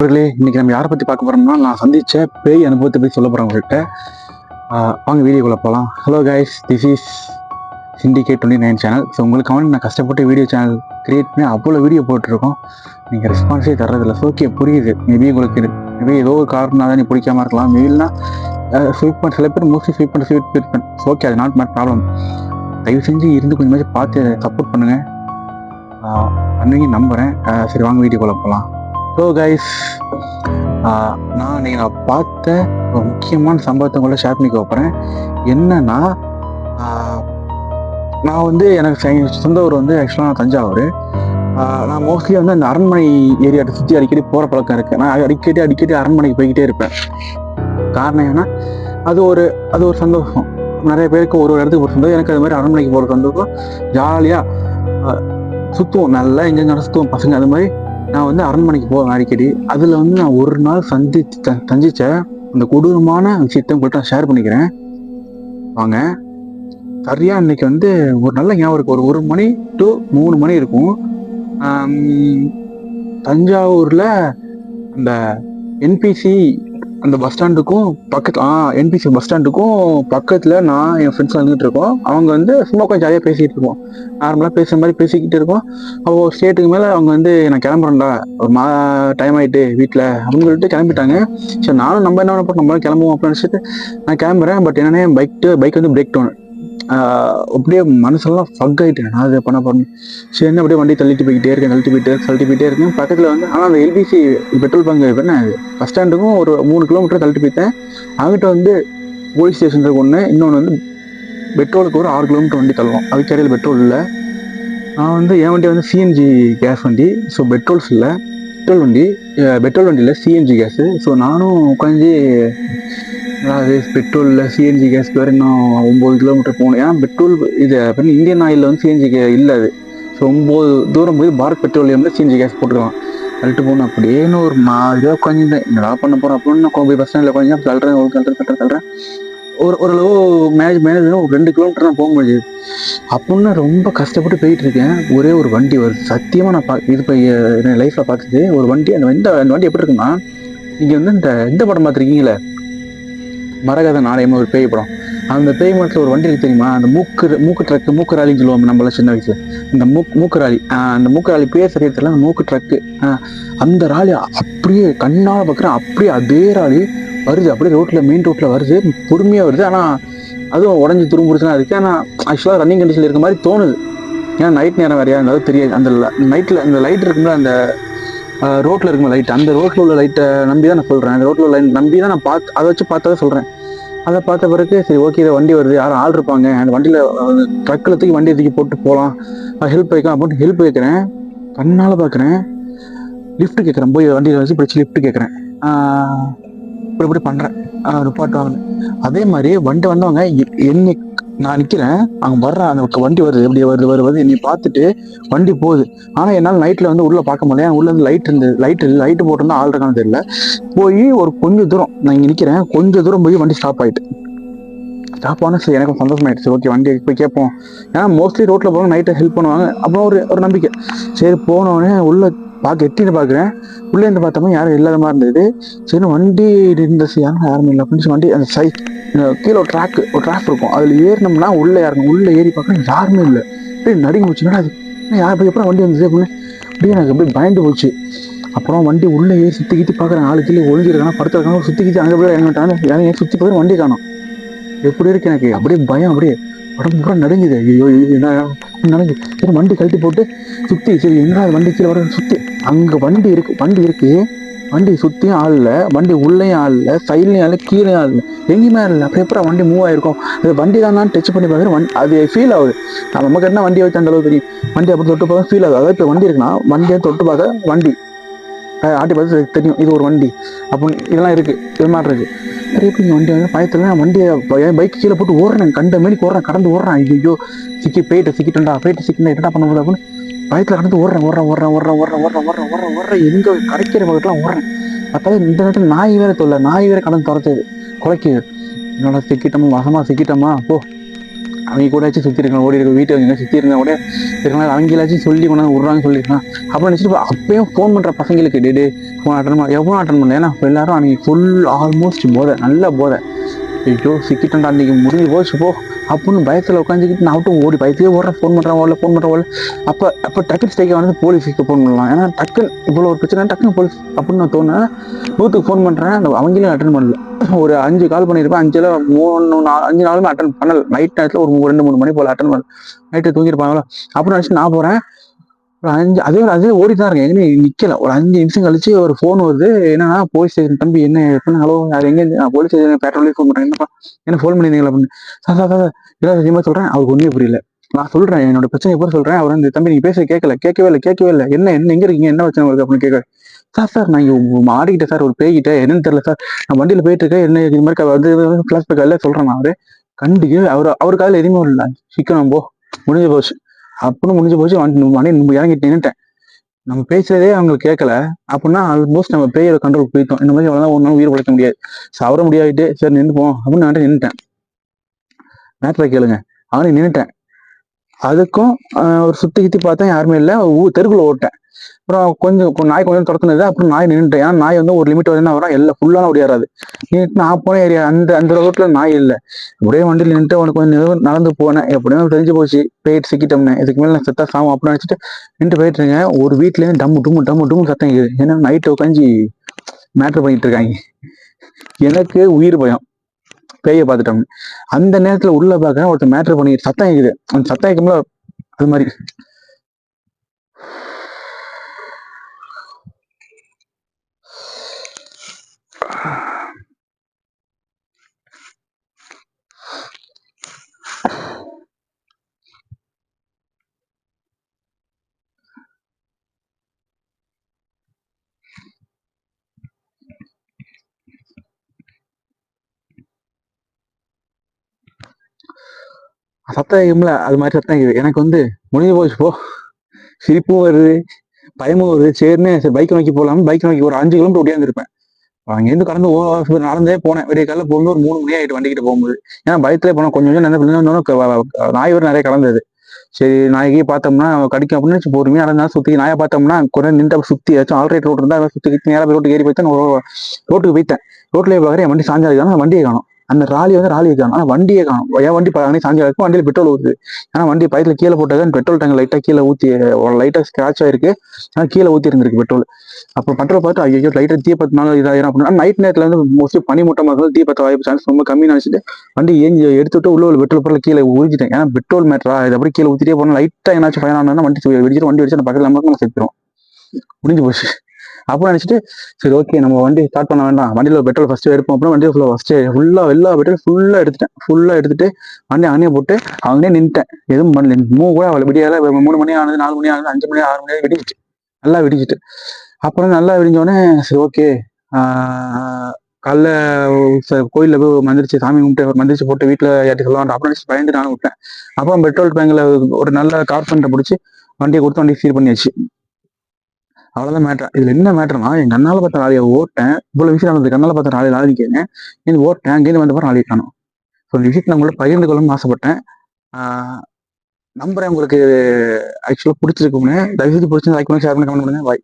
அவர்களே, இன்னைக்கு நம்ம யாரை பற்றி பார்க்க போறோம்னா, நான் சந்திச்ச பேய் அனுபவத்தை பற்றி சொல்ல போறேன் உங்கள்கிட்ட. வாங்க வீடியோக்குள்ள போகலாம். Hello guys, this is syndicate 29 channel. So உங்களுக்கு நான் கஷ்டப்பட்டு வீடியோ சேனல் கிரியேட் பண்ணி அவ்வளோ வீடியோ போட்டிருக்கோம். நீங்கள் ரெஸ்பான்ஸே தர்றதில்ல. ஸோ ஓகே, புரியுது. மேபி உங்களுக்கு மேபி ஏதோ ஒரு காரணம் தான் நீ பிடிக்காம இருக்கலாம். மேபில்னா ஸ்வீட் பண்ண சில பேர் மோஸ்ட்லி ஸ்வீட் பண்ண ஸோ ஓகே, அது நாட் மை ப்ராப்ளம். தயவு செஞ்சு இருந்து கொஞ்சமாச்சும் பார்த்து சப்போர்ட் பண்ணுங்கள். பண்ணுவீங்க நம்புகிறேன். சரி, வாங்க வீடியோக்குள்ள போகலாம். ஸோ கைஸ், நான் பார்த்த ஒரு முக்கியமான சம்பவத்தை கூட ஷேர் பண்ணிக்க போகிறேன். என்னன்னா, நான் எனக்கு சொந்த ஊர் ஆக்சுவலாக தஞ்சாவூர். நான் மோஸ்ட்லி அந்த அரண்மனை ஏரியாட்ட சுற்றி அடிக்கடி போகிற பழக்கம் இருக்குது. நான் அடிக்கடி அரண்மனைக்கு போய்கிட்டே இருப்பேன். காரணம் ஏன்னா அது ஒரு சந்தோஷம். நிறைய பேருக்கு ஒரு இடத்துக்கு ஒரு சந்தோஷம். எனக்கு அது மாதிரி அரண்மனைக்கு போகிற சந்தோஷம். ஜாலியாக சுற்றுவோம், நல்லா எங்கே சுற்றுவோம் பசங்க. அது மாதிரி நான் அரண்மனைக்கு போவேன் அடிக்கடி. அதில் நான் ஒரு நாள் சந்திச்ச அந்த கொடூரமான விஷயத்த உங்கள்கிட்ட நான் ஷேர் பண்ணிக்கிறேன். வாங்க. சரியா இன்னைக்கு ஒரு நல்ல ஞாபகம் இருக்கு. ஒரு 1 மணி to 3 மணி இருக்கும். தஞ்சாவூர்ல அந்த என்பிசி அந்த பஸ் ஸ்டாண்டுக்கும் பக்கத்துல என்பிசி பஸ் ஸ்டாண்டுக்கும் பக்கத்துல நான் என் ஃப்ரெண்ட்ஸ் வந்துட்டு இருக்கோம். அவங்க சும்மா கொஞ்சம் ஜாலியாக பேசிக்கிட்டு இருக்கோம். நார்மலாக பேசுகிற மாதிரி பேசிக்கிட்டு இருக்கோம். அப்போ ஸ்டேட்டுக்கு மேலே அவங்க நான் கிளம்புறேன்டா, ஒரு டைம் ஆகிட்டு வீட்டில் அப்படின்னு சொல்லிட்டு கிளம்பிட்டாங்க. சரி, நானும் நம்ம என்ன பண்ண நம்மளால கிளம்புவோம் அப்படின்னு நினச்சிட்டு நான் கிளம்புறேன். பட் என்னன்னே பைக் பிரேக் டவுன். அப்படியே மனசெல்லாம் ஃபக் ஆகிட்டேன். நான் அதை பண்ண போறேன். சரி, என்ன அப்படியே வண்டி தள்ளிட்டு போயிட்டே இருக்கேன். பக்கத்தில் ஆனால் அந்த எல்பிசி பெட்ரோல் பங்க் என்ன பஸ் ஸ்டாண்டுக்கும் ஒரு 3 கிலோமீட்டர் தள்ளிட்டு போயிட்டேன். அங்கிட்ட போலீஸ் ஸ்டேஷன் இருக்கு ஒன்று. இன்னொன்று பெட்ரோலுக்கு ஒரு 6 கிலோமீட்டர் வண்டி தள்ளுவோம். அதுக்கு இடையில பெட்ரோல் இல்லை. நான் என் வண்டி சிஎன்ஜி கேஸ் வண்டி. ஸோ பெட்ரோல்ஸ் இல்லை, பெட்ரோல் வண்டி இல்லை, சிஎன்ஜி கேஸு. ஸோ நானும் உட்காந்து அதாவது பெட்ரோலில் சிஎன்ஜி கேஸ்க்கு வேறு இன்னும் 9 கிலோமீட்டர் போகணும். ஏன்னா பெட்ரோல் இது இந்தியன் ஆயிலில் சிஎன்ஜி இல்லை அது. ஸோ 9 தூரம் போய் பாரத் பெட்ரோலியமில் சிஎன்ஜி கேஸ் போட்டுக்கலாம். தள்ளிட்டு போகணும். அப்படியே ஒரு மாதிரியாக உட்காந்துருந்தேன். என்னடா பண்ண போகிறேன் அப்படின்னு நான் போய் பஸ் ஸ்டாண்டில் உட்காந்து தள்ளுறேன். ஓரளவு மேனேஜ் ஒரு 2 கிலோமீட்டர் தான் போக முடியுது. அப்படின்னு ரொம்ப கஷ்டப்பட்டு போயிட்டு இருக்கேன். ஒரே ஒரு வண்டி வருது. சத்தியமாக நான் இது இப்போ என் லைஃப்பில் பார்த்தது ஒரு வண்டி. அந்த வண்டி எப்படி இருக்குன்னா, நீங்கள் இந்த படம் பார்த்துருக்கீங்களே, மரகத நாணயம், ஒரு பேய் படம். அந்த பேய் படத்தில் ஒரு வண்டி இருக்கு தெரியுமா, அந்த மூக்கு ராலின்னு சொல்லுவாங்க நம்மள சின்ன வயசுல. இந்த மூக்கு ராலி, அந்த மூக்கு ராலி பேர் சரியத்தில் அந்த மூக்கு ட்ரக்கு, அந்த ராலி அப்படியே கண்ணால் பார்க்குறேன். அப்படியே அதே ராலி வருது, அப்படியே மெயின் ரோட்டில் வருது, பொறுமையாக வருது. ஆனால் அதுவும் உடஞ்சி துரும்புடுச்சுன்னா இருக்கு. ஆனால் ஆக்சுவலாக ரன்னிங் கண்டிஷனில் இருக்க மாதிரி தோணுது. ஏன்னா நைட் நேரம் வேறையா இருந்தாலும் தெரியாது. அந்த நைட்டில் அந்த லைட் இருக்குங்களா, அந்த ரோட்டில் இருக்குமா லைட், அந்த ரோட்டில் உள்ள லைட்டை நம்பி தான் நான் சொல்கிறேன். அந்த ரோட்டில் உள்ள லைட் நம்பி தான் நான் அதை வச்சு பார்த்ததை சொல்கிறேன். அதை பார்த்த பிறகு சரி ஓகே, இதை வண்டி வருது, யாரும் ஆள் இருப்பாங்க, அந்த வண்டியில் ட்ரக்கில் தூக்கி வண்டியை தூக்கி போட்டு போகலாம், ஹெல்ப் வைக்கலாம் அப்படின்னு ஹெல்ப் வைக்கிறேன். கண்ணால் பார்க்குறேன். லிஃப்ட் கேட்குறேன். போய் வண்டியில் வச்சு பிடிச்சி லிஃப்ட் கேட்குறேன். இப்படி பண்ணுறேன். ரிப்பார்ட் வாங்கினேன். அதே மாதிரி வண்டி வந்தவங்க என்னை, நான் நிற்கிறேன், அவங்க வர்றேன், அந்த வண்டி வருது, எப்படி வருது என்னை பார்த்துட்டு வண்டி போகுது. ஆனால் என்னால் நைட்டில் உள்ளே பார்க்க முடியல. உள்ளே லைட்டு போட்டிருந்தா ஆள் இருக்கான்னு தெரியல. போய் ஒரு கொஞ்சம் தூரம் நான் இங்கே நிற்கிறேன். கொஞ்சம் தூரம் போய் வண்டி ஸ்டாப் ஆகிட்டு. ஸ்டாப் ஆனால் சரி, எனக்கு சந்தோஷமாயிடுச்சு. ஓகே, வண்டியை போய் கேட்போம். ஏன்னா மோஸ்ட்லி ரோட்டில் போவாங்க, நைட்டை ஹெல்ப் பண்ணுவாங்க. அப்புறம் ஒரு நம்பிக்கை. சரி, போனோடனே உள்ளே எட்டின்னு பார்க்குறேன். உள்ளே இருந்து பார்த்தோம்னா யாரும் இல்லாத மாதிரி இருந்தது. சரி, வண்டி இருந்துச்சு, யாருமே இல்லை அப்படின்னு வண்டி அந்த கீழே ஒரு ட்ராக் இருக்கும். அதில் ஏறினோம்னா உள்ளே ஏறி பார்க்குறேன், யாருமே இல்லை. அப்படியே நடுங்கி போச்சுன்னா அது யார் போய் எப்பறம் வண்டி வந்தது அப்படின்னு அப்படியே எனக்கு அப்படியே பயந்து போச்சு. அப்புறம் வண்டி உள்ளே ஏறி சுற்றிக்கிட்டு பார்க்குறேன். 4 கீழே ஒழிஞ்சிருக்காங்க, படுத்துருக்காங்க. சுற்றிக்கிட்டு அங்கே போய் இறங்கிட்டாங்க. சுற்றி போய் வண்டி காணும். எப்படி இருக்கு எனக்கு, அப்படியே பயம், அப்படியே உடம்பு பூரா நடுங்குது. ஐயோ என்ன நடந்து. சரி, வண்டி கழட்டி போட்டு சுற்றி, சரி எங்கே வண்டி கீழே வர சுற்றி, அங்கே வண்டி இருக்கு. வண்டி சுற்றியும் ஆள் இல்லை, வண்டி உள்ளேயும் ஆள் இல்லை, சைட்லையும் ஆள் இல்லை, கீழே ஆள் இல்லை, எங்கேயுமே இல்லை. அப்புறம் எப்பறம் வண்டி மூவ் ஆயிருக்கும். அது வண்டி தான் டச் பண்ணி பார்க்குறேன். அது ஃபீல் ஆகுது. நமக்கு என்ன வண்டியை வச்சு அந்த அளவு தெரியும். வண்டி அப்படி தொட்டு பார்க்க ஃபீல் ஆகுது. அதாவது இப்போ வண்டி இருக்குன்னா வண்டியை தொட்டு பார்க்க, வண்டி ஆட்டி பார்த்து தெரியும் இது ஒரு வண்டி அப்படின்னு. இதெல்லாம் இருக்குது, இது மாதிரி இருக்குது. நிறைய பேர் வண்டி பயத்தில் வண்டியை பைக் கீழே போட்டு ஓடுறேன். கண்ட மேனிக்கு ஓடுறேன், கடந்து ஓடுறேன். ஐயோ சிக்கிட்டேன்டா என்ன பண்ண முடியாது அப்படின்னு பயத்தில் கடந்து ஓடுறேன். எங்கே கரைக்கிற பக்கத்துலாம் ஓடுறேன். பார்த்தாலும் இந்த நேரத்தில் நாய் வேற கடந்து துரத்துது, குலைக்குது. என்னோட சிக்கிட்டோமா, வசமாக சிக்கிட்டோமா, போ அவங்க கூட சுற்றி இருக்கலாம், ஓடி இருக்க வீட்டு அவங்க சுற்றி இருந்தால் கூட இருக்கலாம், அவங்களாச்சும் சொல்லி கொண்டாந்து விட்றான்னு சொல்லியிருக்கலாம். அப்போ நினச்சிட்டு அப்பயும் ஃபோன் பண்ணுற பசங்களுக்கு டே ஃபோன் அட்டன் பண்ண எவ்வளோ அட்டன் பண்ணல. ஏன்னா எல்லாரும் அன்றைக்கி ஃபுல் ஆல்மோஸ்ட் போதை, நல்ல போதை. ஐயோ சிக்கிட்டோம்டா அன்றைக்கி முடிஞ்சு போச்சு போ அப்படின்னு பயத்தில் உட்காந்துக்கிட்டு நான் விட்டு ஓடி பயத்தையே ஓடுறேன், ஃபோன் பண்ணுறேன். அப்போ டக்குன்னு ஸ்டேக்கை வந்து போலீஸுக்கு ஃபோன் பண்ணலாம். ஏன்னா டக்குன்னு இவ்வளோ ஒரு பிரச்சனை டக்குன்னு போலீஸ் அப்படின்னு நான் தோணுனேன். 100க்கு ஃபோன் பண்ணுறேன், அவங்களும் அட்டன் பண்ணல. ஒரு 5 கால் பண்ணியிருப்பேன், 5 நாளுமே அட்டன் பண்ணல. நைட் நேரத்தில் ஒரு 2-3 மணி போல் அட்டன் பண்ணல. நைட்டு தூங்கியிருப்பாங்களோ அப்படின்னு நினச்சிட்டு நான் போகிறேன். ஒரு 5 அதே ஓடி தான் இருக்கேன், எங்கே நிற்கல. ஒரு 5 நிமிஷம் கழிச்சு ஒரு ஃபோன் வருது. என்னன்னா போலீஸ் ஸ்டேஷன் தம்பி என்ன எப்படின்னா, ஹலோ யார் எங்கே போலீஸ் ஸ்டேஷன் பேட்ரோலே ஃபோன் பண்ணுறேன், என்னப்பா என்ன ஃபோன் பண்ணியிருந்தீங்களா அப்படின்னு. சார் ஏதாவது அதிகமாக சொல்கிறேன். அவருக்கு ஒன்றுமே புரியல. நான் சொல்கிறேன் என்னோட பிரச்சனை எப்போ சொல்கிறேன். அவர் வந்து தம்பி நீ பேச கேட்கவே இல்லை என்ன எங்கே இருக்கீங்க, என்ன பிரச்சனை வருது அப்படின்னு கேட்க. சார் நான் இங்கே மாடிக்கிட்டேன் சார், ஒரு பேய்கிட்ட என்னன்னு தெரியல சார், நான் வண்டியில் போயிட்டு இருக்கேன், என்ன இது மாதிரி வந்து ஃப்ளாஷ்பேக் எல்லாம் சொல்கிறேன். நான் கண்டிக்கு அவர் காலையில் எதுவுமே இல்லை, சிக்கனம் போ முடிஞ்சு போச்சு அப்படின்னு முடிஞ்சு போச்சு. இறங்கிட்டு நின்றுட்டேன். நம்ம பேசுறதே அவங்களுக்கு கேட்கல அப்படின்னா ஆல்மோஸ்ட் நம்ம பேயோட கண்ட்ரோல் போயிட்டோம். இந்த மாதிரி அவ்வளோதான் ஒரு நாள் உயிர் பழைக்க முடியாது, சாவர முடியாதுட்டு சரி நின்றுப்போம் அப்படின்னு நான் நின்றுட்டேன். மேட்ரை கேளுங்க, அவனே நின்றுட்டேன். அதுக்கும் ஒரு சுத்தி பார்த்தேன், யாருமே இல்லை. தெருக்குள்ள ஓட்டேன். அப்புறம் கொஞ்சம் நாய் கொஞ்சம் துரத்துனது. அப்புறம் நாய் நின்றுட்டேன். ஏன்னா நாய் வந்து ஒரு லிமிட் வரையும் தான் வரும், எல்லாம் ஃபுல்லான ஓடியாராது. நின்றுட்டு நான் போன ஏரியா அந்த ரோட்ல நாய் இல்லை. அப்படியே வண்டியில் நின்றுட்டு அவனுக்கு கொஞ்சம் நடந்து போனேன். எப்படியும் தெரிஞ்சு போச்சு போயிட்டு சிக்கிட்டோம்னு, இதுக்கு மேலே நான் செத்தா சாவும் அப்படின்னு நினச்சிட்டு நின்று போயிட்டு இருக்கேன். ஒரு வீட்லேருந்து டம்மு சத்தம் இருக்குது. ஏன்னா நைட்டு உட்காந்து மேட்ரு பண்ணிட்டு இருக்காங்க. எனக்கு உயிர் பயம், பேயை பார்த்துட்டோம். அந்த நேரத்தில் உள்ள பார்க்க ஒருத்தர் மேட்ரு பண்ணி சத்தம் இருக்குது. அந்த சத்தம் கேட்கும்போது அது மாதிரி சத்தம் கேட்கும்ல, அது மாதிரி சத்தம் கேக்குது. எனக்கு வந்து முடிஞ்சு போச்சு போ, சிரிப்பும் வருது பயமும் வருது. சரின்னு சரி பைக் நோக்கி போகலாம்னு பைக் நோக்கி ஒரு 5 கிலோமீட்டர் ஓடியாந்துருப்பேன். அங்கேருந்து கடந்து நடந்தே போனேன். விடிய காலைல போகும்போது ஒரு 3 மணி ஆகிட்டு வண்டிக்கிட்டு போகும்போது. ஏன்னா பயத்திலே போனோம். கொஞ்சம் நாய் ஒரு நிறைய கலந்தது. சரி நாய்க்கு பார்த்தோம்னா கடிக்கும் அப்படின்னு பொறுமையாக நடந்தா சுற்றி நாயை பார்த்தோம்னா கொஞ்சம் நின்று சுற்றி ஏதாச்சும் ஆல்ரைட் ரோடு இருந்தால் சுற்றி நேராக ரோட்டுக்கு ஏறி போய்த்தேன். ரோட்டுக்கு போய்த்தேன். ரோட்லேயே பார்க்குறேன் என் வண்டி சாஞ்சா இருக்காங்க, வண்டியை காணும். அந்த ராலியை காணும், ஆனால் வண்டியே காணும். என் வண்டி சாஞ்சா இருக்கும், வண்டியில் பெட்ரோல் ஊற்றுது. ஏன்னா வண்டி பயத்தில் கீழே போட்டது பெட்ரோல் டேங்க் லைட்டாக கீழே ஊற்றி லைட்டாக ஸ்க்ராட்ச் ஆயிருக்கு. ஆனால் கீழே ஊற்றி இருந்திருக்கு பெட்ரோல். அப்போ பெட்ரோல் பார்த்து ஐயோ லைட்டாக தீ பத்தினாலும் இதாயிரும் அப்படின்னா நைட் நேரத்தில் வந்து மோஸ்ட்லி பனி மூட்டமாக இருந்தாலும் தீ பற்ற வாய்ப்பு சான்ஸ் ரொம்ப கம்மின்னு நினச்சிட்டு வண்டி ஏஞ்சி எடுத்துட்டு உள்ள பெட்ரோல் பொருள் கீழே ஊற்றிட்டேன். ஏன்னா பெட்ரோல் மேட்ரா இது அப்படி கீழே ஊற்றிட்டே போனால் லைட்டாக ஏன்னாச்சும் ஃபைன் ஆனால் வண்டி வெடிச்சிட்டு வண்டி வெடிச்சு பக்கத்தில் நம்ம செத்துரும், முடிஞ்சு போச்சு. அப்போ நினச்சிட்டு சரி ஓகே நம்ம வண்டி ஸ்டார்ட் பண்ண வேண்டாம், வண்டியில் பெட்ரோல் ஃபஸ்ட்டு எடுப்போம். அப்புறம் வண்டியில் ஃபுல்லாக எல்லா பெட்ரோல் ஃபுல்லாக எடுத்துட்டு வண்டி அணையை போட்டு அவங்களே நின்ட்டேன். எதுவும் பண்ணல, மூவ் கூட அவளை விடியால. 3 மணி ஆனது, 4 மணி ஆனது, 5 மணி 6 மணி வெடிச்சிட்டு நல்லா வெடிச்சிட்டு. அப்புறம் நல்லா விடிஞ்சோடனே சரி ஓகே காலைல கோயிலில் போய் மந்திரிச்சு சாமி கும்பிட்டு மந்திரிச்சு போட்டு வீட்டில் யாட்டி சொல்லுவாங்க அப்படின்னு பயந்து நானும் விட்டேன். அப்புறம் பெட்ரோல் பேங்கில் ஒரு நல்ல கார்பெண்டரை பிடிச்சி வண்டியை கொடுத்து வண்டியை சீர் பண்ணியாச்சு. அவ்வளோதான் மேட்ரு. இதில் என்ன மேட்ருனா என் கண்ணால் பார்த்த நாளையை ஓட்டேன். இவ்வளோ விஷயம் நடந்தது. கண்ணால் பார்த்த நாளைக்கு நிற்கிறேன், எனக்கு ஓட்டேன். அங்கேருந்து வந்த நாளைக்கு காணும். ஸோ இந்த விஷயத்தை நான் உங்களோட பகிர்ந்து கொள்ளணும்னு ஆசைப்பட்டேன். நம்புறேன் உங்களுக்கு ஆக்சுவலாக பிடிச்சிருக்கும்னு. தயவுசெய்து பிடிச்சிருந்து லைக் பண்ணி ஷேர் பண்ணி கமெண்ட் பண்ணுங்க. பாய்.